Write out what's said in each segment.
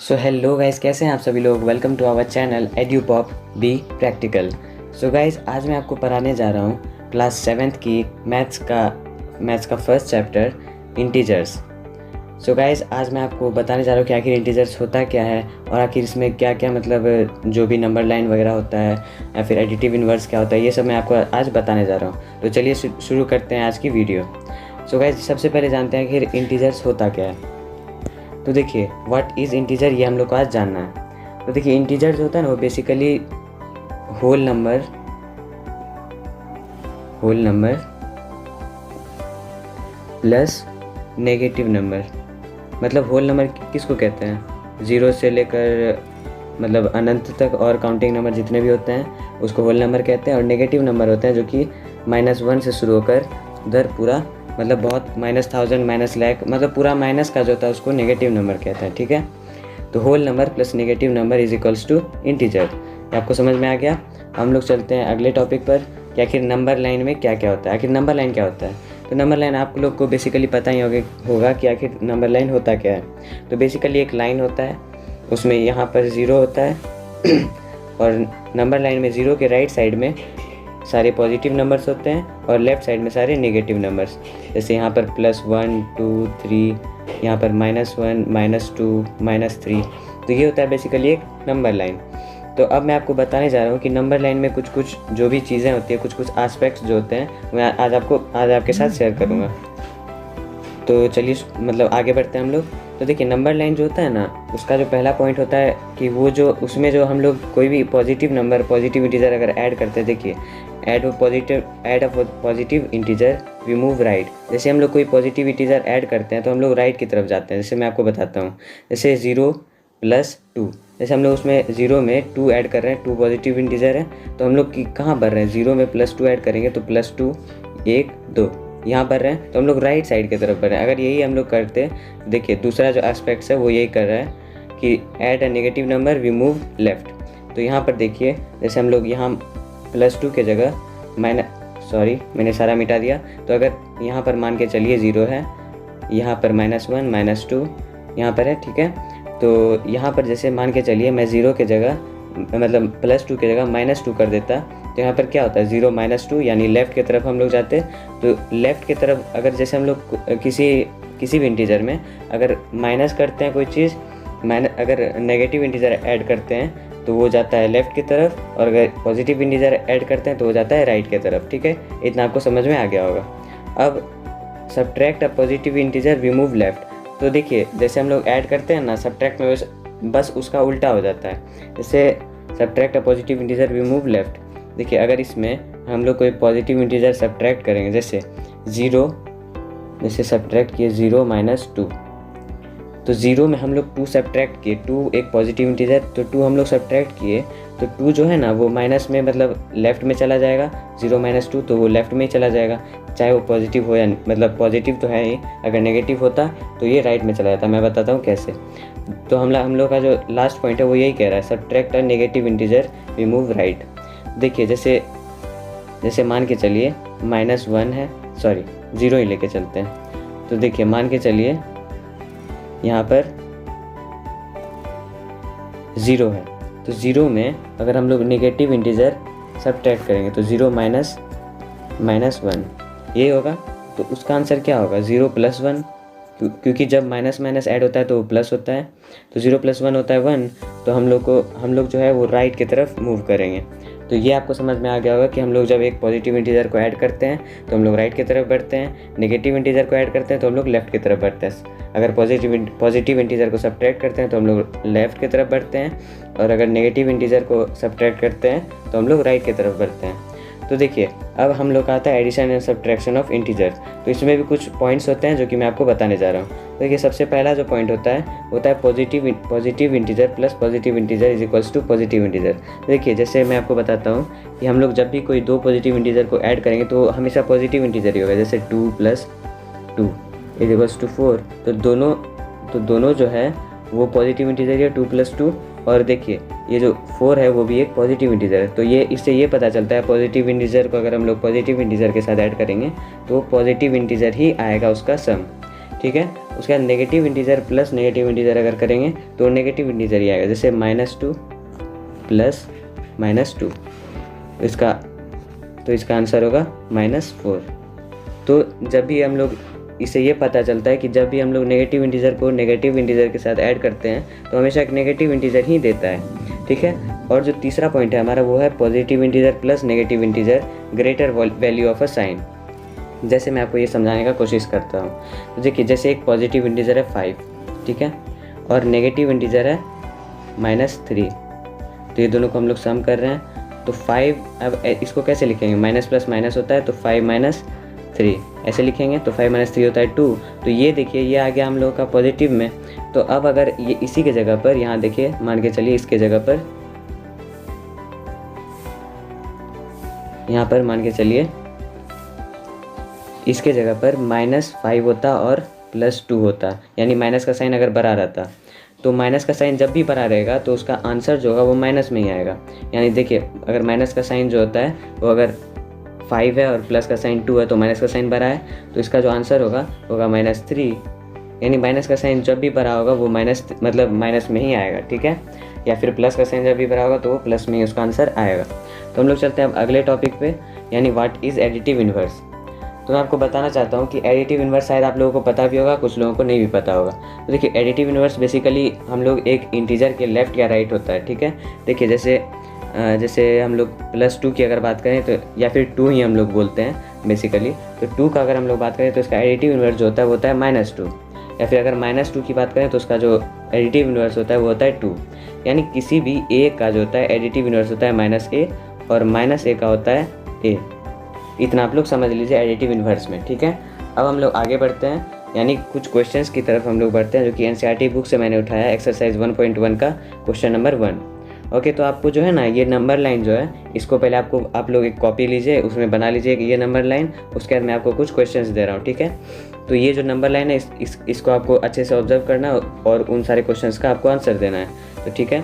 So hello guys, कैसे हैं आप सभी लोग। Welcome to our channel Edupop be practical. So guys, आज मैं आपको पढ़ाने जा रहा हूँ क्लास 7th की मैथ्स का फर्स्ट चैप्टर इंटीजर्स। सो गाइस, आज मैं आपको बताने जा रहा हूँ कि आखिर इंटीजर्स होता क्या है और आखिर इसमें क्या क्या मतलब जो भी नंबर लाइन वगैरह होता है या फिर एडिटिव इन्वर्स क्या होता है, ये सब मैं आपको आज बताने जा रहा हूँ। तो चलिए शुरू करते हैं आज की वीडियो। सो गाइस, सबसे पहले जानते हैं कि इंटीजर्स होता क्या है। तो देखिए, व्हाट इज़ इंटीजर, ये हम लोग को आज जानना है। तो देखिए, इंटीजर जो होता है ना, वो basically whole number plus negative number. मतलब होल नंबर किसको कहते हैं, ज़ीरो से लेकर मतलब अनंत तक और काउंटिंग नंबर जितने भी होते हैं उसको होल नंबर कहते हैं। और नेगेटिव नंबर होते हैं जो कि -1 से शुरू होकर उधर पूरा मतलब बहुत -1000 -1,00,000 मतलब पूरा माइनस का जो होता है उसको नेगेटिव नंबर कहते हैं। ठीक है, तो whole number plus negative number is equals to integer. आपको समझ में आ गया। हम लोग चलते हैं अगले टॉपिक पर कि आखिर नंबर लाइन में क्या क्या होता है। आखिर नंबर लाइन क्या होता है, तो नंबर लाइन आप लोग को बेसिकली पता ही होगा कि आखिर नंबर लाइन होता क्या है। तो बेसिकली एक लाइन होता है, उसमें यहाँ पर 0 होता है और नंबर लाइन में 0 के राइट साइड में सारे पॉजिटिव नंबर्स होते हैं और लेफ़्ट साइड में सारे नेगेटिव नंबर्स। जैसे यहाँ पर +1 2 3, यहाँ पर -1 -2 -3। तो ये होता है बेसिकली एक नंबर लाइन। तो अब मैं आपको बताने जा रहा हूँ कि नंबर लाइन में कुछ कुछ जो भी चीज़ें होती हैं, कुछ कुछ एस्पेक्ट्स जो होते हैं, मैं आज आपके साथ शेयर करूँगा। तो चलिए मतलब आगे बढ़ते हैं हम लोग। तो देखिए, नंबर लाइन जो होता है ना, उसका जो पहला पॉइंट होता है कि वो जो उसमें जो हम लोग कोई भी पॉजिटिव नंबर पॉजिटिव इंटीजर अगर ऐड करते हैं, देखिए add a positive integer we move right. जैसे हम लोग कोई पॉजिटिव इंटीजर ऐड करते हैं तो हम लोग राइट की तरफ जाते हैं। जैसे मैं आपको बताता हूँ, जैसे 0 + 2, जैसे हम लोग उसमें 0 में 2 ऐड कर रहे हैं, 2 पॉजिटिव इंटीजर है, तो हम लोग कहाँ बढ़ रहे हैं, 0 में +2 ऐड करेंगे तो +2 1 2 यहाँ बढ़ रहे हैं, तो हम लोग राइट साइड की तरफ बढ़ रहे हैं। अगर यही हम लोग करते, देखिए दूसरा जो एस्पेक्ट्स है वो यही कर रहा है कि add a negative number we move left. तो यहाँ पर देखिए, जैसे हम लोग यहाँ +2 के जगह मैंने सारा मिटा दिया। तो अगर यहाँ पर मान के चलिए 0 है, यहाँ पर -1 -2 यहाँ पर है, ठीक है। तो यहाँ पर जैसे मान के चलिए मैं 0 के जगह मतलब +2 की जगह -2 कर देता, तो यहाँ पर क्या होता है, 0 -2 यानी लेफ़्ट की तरफ हम लोग जाते। तो लेफ़्ट की तरफ अगर जैसे हम लोग किसी भी इंटीजर में अगर माइनस करते हैं कोई चीज़, अगर नेगेटिव इंटीजर ऐड करते हैं तो वो जाता है लेफ़्ट की तरफ, और अगर पॉजिटिव इंटीजर ऐड करते हैं तो वो जाता है राइट की तरफ। ठीक है, इतना आपको समझ में आ गया होगा। अब subtract a positive integer we move left. तो देखिए, जैसे हम लोग ऐड करते हैं ना, सब्ट्रैक्ट में बस उसका उल्टा हो जाता है। जैसे subtract a positive integer we move left. देखिए, अगर इसमें हम लोग कोई पॉजिटिव इंटीजर सब्ट्रैक्ट करेंगे, जैसे 0, जैसे सब्ट्रैक्ट किए 0 -2, तो 0 में हम लोग 2 सब्ट्रैक्ट किए, 2 एक पॉजिटिव इंटीजर, तो 2 हम लोग सब्ट्रैक्ट किए, तो 2 जो है ना वो माइनस में मतलब लेफ़्ट में चला जाएगा। 0 -2 तो वो लेफ़्ट में ही चला जाएगा, चाहे वो पॉजिटिव हो या मतलब पॉजिटिव तो है ही, अगर नेगेटिव होता तो ये राइट में चला जाता। मैं बताता हूँ कैसे। तो हम लोग का जो लास्ट पॉइंट है वो यही कह रहा है, subtract a negative integer we move right. देखिए, जैसे मान के चलिए -1 है, 0 ही लेके चलते हैं। तो देखिए, मान के चलिए यहाँ पर 0 है, तो 0 में अगर हम लोग नेगेटिव इंटीजर सब्ट्रैक्ट करेंगे तो 0 -1 ये होगा। तो उसका आंसर क्या होगा, 0 + 1, क्योंकि जब माइनस माइनस ऐड होता है तो वो प्लस होता है। तो 0 + 1 होता है 1। तो हम लोग जो है वो राइट की तरफ मूव करेंगे। तो ये आपको समझ में आ गया होगा कि हम लोग जब एक पॉजिटिव इंटीजर को ऐड करते हैं तो हम लोग राइट की तरफ बढ़ते हैं, नेगेटिव इंटीजर को ऐड करते हैं तो हम लोग लेफ़्ट की तरफ बढ़ते हैं। अगर पॉजिटिव इंटीजर को सब्ट्रैक्ट करते हैं तो हम लोग लेफ़्ट की तरफ बढ़ते हैं, और अगर नेगेटिव इंटीजर को सब्ट्रैक्ट करते हैं तो हम लोग राइट की तरफ बढ़ते हैं। तो देखिए, अब हम लोग का आता है addition and subtraction of integer. तो इसमें भी कुछ पॉइंट्स होते हैं जो कि मैं आपको बताने जा रहा हूँ। देखिए, सबसे पहला जो पॉइंट होता है positive integer plus positive integer is equals to positive integer. देखिए, जैसे मैं आपको बताता हूँ कि हम लोग जब भी कोई 2 पॉजिटिव इंटीजर को ऐड करेंगे तो हमेशा पॉजिटिव इंटीजर ही होगा। जैसे 2 + 2 इज इक्वल्स टू 4। तो दोनों जो है वो पॉजिटिव इंटीजर है, 2 + 2। और देखिए, ये जो 4 है वो भी एक पॉजिटिव इंटीजर है। तो इससे ये पता चलता है पॉजिटिव इंटीजर को अगर हम लोग पॉजिटिव इंटीजर के साथ ऐड करेंगे तो पॉजिटिव इंटीजर ही आएगा उसका सम। ठीक है, उसके बाद negative integer plus negative integer अगर करेंगे तो नेगेटिव इंटीजर ही आएगा, जैसे -2 प्लस -2, इसका आंसर होगा -4। तो जब भी हम लोग इससे ये पता चलता है कि जब भी हम लोग नेगेटिव इंटीजर को नेगेटिव इंटीजर के साथ ऐड करते हैं तो हमेशा एक नेगेटिव इंटीजर ही देता है, ठीक है। और जो तीसरा पॉइंट है हमारा वो है positive integer plus negative integer greater value of a sign. जैसे मैं आपको ये समझाने का कोशिश करता हूँ। तो देखिए, जैसे एक पॉजिटिव इंटीजर है 5, ठीक है, और नेगेटिव इंटीजर है -3, तो ये दोनों को हम लोग सम कर रहे हैं। तो 5, अब इसको कैसे लिखेंगे, माइनस प्लस माइनस होता है तो 5 - 3 ऐसे लिखेंगे, तो 5 - 3 होता है 2। तो ये देखिए ये आ गया हम लोग का पॉजिटिव में। तो अब अगर ये इसी के जगह पर यहाँ देखिए, मान के चलिए इसके जगह पर, यहाँ पर मान के चलिए इसके जगह पर -5 होता और +2 होता, यानी माइनस का साइन अगर बड़ा रहता, तो माइनस का साइन जब भी बड़ा रहेगा तो उसका आंसर जो होगा वो माइनस में ही आएगा। यानी देखिए, अगर माइनस का साइन जो होता है वो अगर 5 है और प्लस का साइन 2 है तो माइनस का साइन बड़ा है, तो इसका जो आंसर होगा -3। यानी माइनस का साइन जब भी बड़ा होगा वो मतलब माइनस में ही आएगा, ठीक है। या फिर प्लस का साइन जब भी बड़ा होगा तो वो प्लस में ही उसका आंसर आएगा। तो हम लोग चलते हैं अब अगले टॉपिक पे, यानी व्हाट इज़ एडिटिव इन्वर्स। तो मैं आपको बताना चाहता हूँ कि एडिटिव इन्वर्स शायद आप लोगों को पता भी होगा, कुछ लोगों को नहीं भी पता होगा। तो देखिए, एडिटिव इन्वर्स बेसिकली हम लोग एक इंटीजर के लेफ़्ट या राइट होता है, ठीक है। देखिए जैसे हम लोग +2 की अगर बात करें तो, या फिर 2 ही हम लोग बोलते हैं बेसिकली, तो 2 का अगर हम लोग बात करें तो इसका एडिटिव इन्वर्स जो होता है वो होता है -2। या फिर अगर -2 की बात करें तो उसका जो एडिटिव इन्वर्स होता है वो होता है 2। यानी किसी भी a का जो होता है एडिटिव इन्वर्स होता है -a और -a का होता है a। इतना आप लोग समझ लीजिए एडिटिव इन्वर्स में, ठीक है। अब हम लोग आगे बढ़ते हैं, यानी कुछ क्वेश्चंस की तरफ हम लोग बढ़ते हैं जो कि एनसीईआरटी बुक से मैंने उठाया, एक्सरसाइज 1.1 का क्वेश्चन नंबर 1। ओके, तो आपको जो है ना ये नंबर लाइन जो है, इसको पहले आप लोग एक कॉपी लीजिए, उसमें बना लीजिए कि ये नंबर लाइन, उसके बाद मैं आपको कुछ क्वेश्चंस दे रहा हूँ, ठीक है। तो ये जो नंबर लाइन है इसको आपको अच्छे से ऑब्जर्व करना और उन सारे क्वेश्चंस का आपको आंसर देना है, तो ठीक है।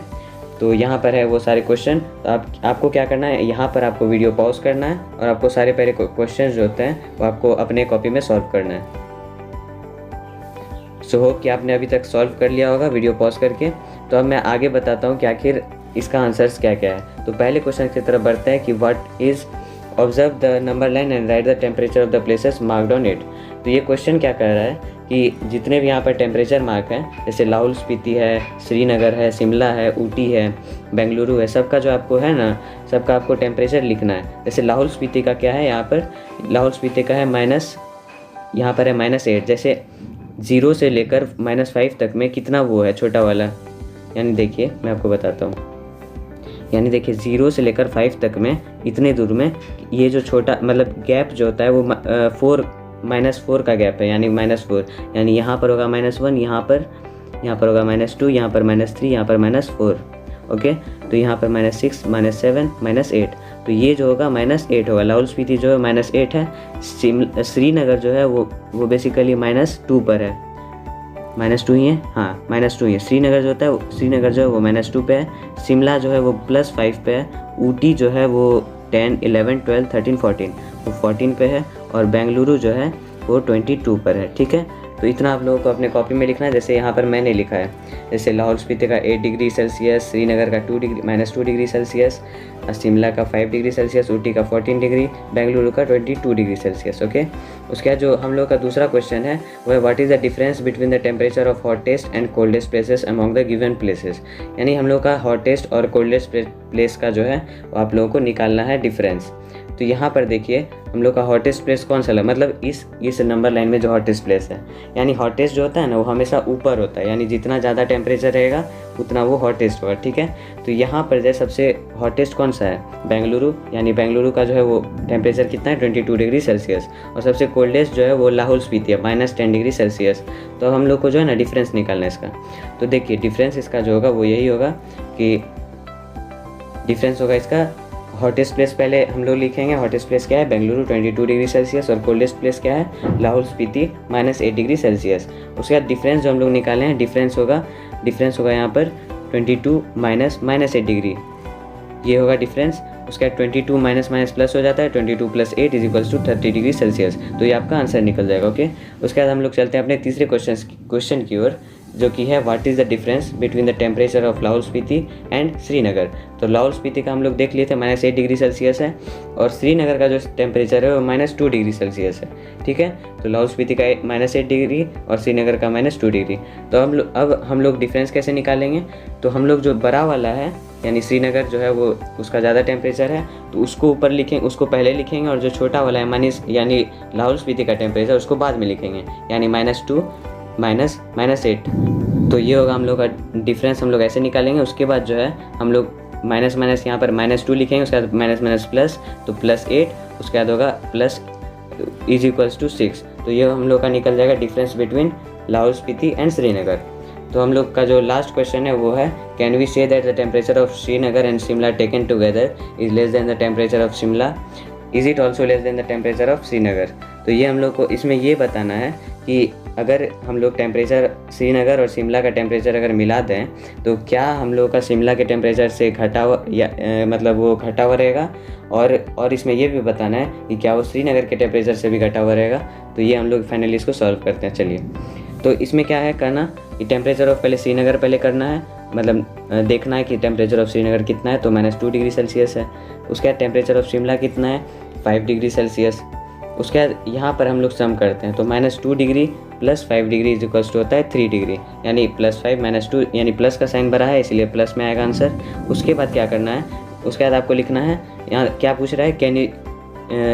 तो यहाँ पर है वो सारे क्वेश्चन। तो आपको क्या करना है, यहाँ पर आपको वीडियो पॉज करना है और आपको सारे पहले क्वेश्चन जो होते हैं वो आपको अपने कॉपी में सॉल्व करना है। सो होप कि आपने अभी तक सॉल्व कर लिया होगा वीडियो पॉज करके। तो अब मैं आगे बताता हूँ कि आखिर इसका आंसर्स क्या क्या है। तो पहले क्वेश्चन की तरफ बढ़ते हैं कि what is observe the number line and right the temperature of the places marked on it. तो ये क्वेश्चन क्या कह रहा है कि जितने भी यहाँ पर टेम्परेचर मार्क हैं, जैसे लाहौल स्पीति है, श्रीनगर है, शिमला है, ऊटी है, बेंगलुरु है, सबका जो आपको है ना, सबका आपको टेम्परेचर लिखना है। जैसे लाहौल स्पीति का क्या है, यहाँ पर लाहौल स्पीति का है यहाँ पर है -8। जैसे 0 से लेकर -5 तक में कितना वो है छोटा वाला, यानी देखिए मैं आपको बताता हूँ। यानी देखिए 0 से लेकर 5 तक में इतने दूर में ये जो छोटा मतलब गैप जो होता है वो -4 का गैप है, यानी -4। यानी यहाँ पर होगा -1, यहाँ पर होगा -2, यहाँ पर -3, यहाँ पर -4। ओके, तो यहाँ पर -6, -7, -8। तो ये जो होगा -8 होगा। लाहौल स्पीति जो है -8 है। श्रीनगर जो है वो बेसिकली -2 पर है, -2 ही है, हाँ -2 ही है। श्रीनगर जो होता है श्रीनगर जो है वो -2 पे है। शिमला जो है वो +5 पे है। ऊटी जो है वो 10, 11, 12, 13, 14 वो 14 पे है। और बेंगलुरु जो है वो 22 पर है, ठीक है। तो इतना आप लोगों को अपने कॉपी में लिखना है, जैसे यहाँ पर मैंने लिखा है। जैसे लाहौल स्पीति का 8 डिग्री सेल्सियस, श्रीनगर का -2 डिग्री सेल्सियस, शिमला का 5 डिग्री सेल्सियस, ऊटी का 14 डिग्री, बेंगलुरु का 22 डिग्री सेल्सियस। ओके, उसके बाद जो हम लोग का दूसरा क्वेश्चन है वो है what is the difference between the temperature of hottest and coldest places among the given places. यानी हम लोग का हॉटेस्ट और कोल्डेस्ट प्लेस का जो है वो आप लोगों को निकालना है डिफरेंस। तो यहाँ पर देखिए हम लोग का हॉटेस्ट प्लेस कौन सा है, मतलब इस नंबर लाइन में जो हॉटेस्ट प्लेस है, यानी हॉटेस्ट जो होता है ना वो हमेशा ऊपर होता है, यानी जितना ज़्यादा टेम्परेचर रहेगा उतना वो हॉटेस्ट होगा, ठीक है। तो यहाँ पर जो सबसे हॉटेस्ट कौन सा है, बेंगलुरु, यानी बेंगलुरु का जो है वो टेम्परेचर कितना है 22 डिग्री सेल्सियस। और सबसे कोल्डेस्ट जो है वो लाहौल स्पीति है -10 डिग्री सेल्सियस। तो हम लोग को जो है ना डिफरेंस निकालना है इसका। तो देखिए डिफरेंस इसका जो होगा वो यही होगा कि डिफरेंस होगा इसका हॉटेस्ट प्लेस पहले हम लोग लिखेंगे। हॉटेस्ट प्लेस क्या है, बेंगलुरु 22 डिग्री सेल्सियस। और कोल्डेस्ट प्लेस क्या है, लाहौल स्पीति -8 डिग्री सेल्सियस। उसके बाद डिफरेंस जो हम लोग निकाले हैं, डिफरेंस होगा यहाँ पर 22 -8 डिग्री, ये होगा डिफरेंस। उसके बाद 22 माइनस माइनस प्लस हो जाता है, 22 + 8 = 30 डिग्री सेल्सियस। तो ये आपका आंसर निकल जाएगा। ओके, उसके बाद हम लोग चलते हैं अपने तीसरे क्वेश्चन की ओर, जो कि है what is the difference between the temperature of Lahaul Spiti and Srinagar. तो लाहौल स्पीति का हम लोग देख लिए थे -8 डिग्री सेल्सियस है, और श्रीनगर का जो टेम्परेचर है वो -2 डिग्री सेल्सियस है। ठीक है, तो लाहौल स्पीति का -8 डिग्री और श्रीनगर का -2 डिग्री। तो अब हम लोग डिफरेंस कैसे निकालेंगे? तो हम लोग जो बड़ा वाला है यानी श्रीनगर जो है वो उसका ज़्यादा टेम्परेचर है, तो उसको ऊपर लिखेंगे, उसको पहले लिखेंगे, और जो छोटा वाला है यानी लाहौल स्पीति का टेम्परेचर उसको बाद में लिखेंगे, यानी -2 -8। तो ये होगा हम लोग का डिफरेंस, हम लोग ऐसे निकालेंगे। उसके बाद जो है हम लोग माइनस माइनस यहाँ पर -2 लिखेंगे, उसके बाद माइनस माइनस प्लस, तो +8, उसके बाद होगा प्लस = 6। तो ये हम लोग का निकल जाएगा difference between Lahaul Spiti and Srinagar. तो हम लोग का जो लास्ट क्वेश्चन है वो है can we say that the temperature of Srinagar and Shimla taken together is less than the temperature of Shimla, is it also less than the temperature of Srinagar. तो ये हम लोग को इसमें ये बताना है कि अगर हम लोग टेम्परेचर श्रीनगर और शिमला का टेम्परेचर अगर मिला दें तो क्या हम लोग का शिमला के टेम्परेचर से घटा हुआ या मतलब वो घटा हुआ रहेगा, और इसमें ये भी बताना है कि क्या वो श्रीनगर के टेम्परेचर से भी घटा हुआ रहेगा। तो ये हम लोग फाइनली इसको सॉल्व करते हैं। चलिए, तो इसमें क्या है करना कि टेम्परेचर ऑफ पहले श्रीनगर पहले करना है, मतलब देखना है कि टेम्परेचर ऑफ श्रीनगर कितना है, तो -2 डिग्री सेल्सियस है। उसके बाद टेम्परेचर ऑफ शिमला कितना है, 5 डिग्री सेल्सियस। उसके बाद यहाँ पर हम लोग सम करते हैं, तो -2 डिग्री + 5 डिग्री = होता है 3 डिग्री, यानी +5 - 2 यानी प्लस का साइन बड़ा है इसलिए प्लस में आएगा आंसर। उसके बाद क्या करना है, उसके बाद आपको लिखना है, यहाँ क्या पूछ रहा है, can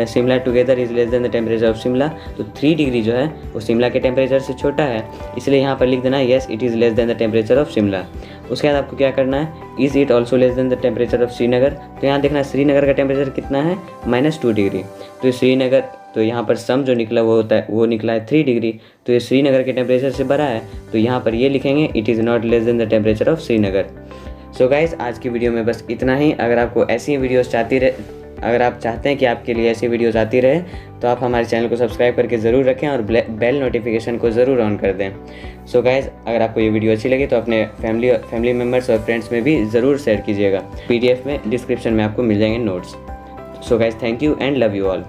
Shimla together is less than the temperature of Shimla. तो 3 डिग्री जो है वो शिमला के टेम्परेचर से छोटा है, इसलिए यहाँ पर लिख देना है yes it is less than the temperature of Shimla. उसके बाद आपको क्या करना है, is it also less than the temperature of Srinagar. तो यहाँ देखना श्रीनगर का टेम्परेचर कितना है, -2 डिग्री। तो श्रीनगर, तो यहाँ पर सम जो निकला वो होता है वो निकला है 3 डिग्री, तो ये श्रीनगर के टेम्परेचर से बड़ा है, तो यहाँ पर ये लिखेंगे it is not less than the temperature of Srinagar. So guys, आज की वीडियो में बस इतना ही। अगर आपको ऐसी वीडियोस अगर आप चाहते हैं कि आपके लिए ऐसी वीडियोस आती रहे तो आप हमारे चैनल को सब्सक्राइब करके ज़रूर रखें और बेल नोटिफिकेशन को ज़रूर ऑन कर दें। सो गाइस, अगर आपको ये वीडियो अच्छी लगी तो अपने फैमिली मेम्बर्स और फ्रेंड्स में भी ज़रूर शेयर कीजिएगा। PDF में डिस्क्रिप्शन में आपको मिल जाएंगे notes. So guys, thank you and love you all.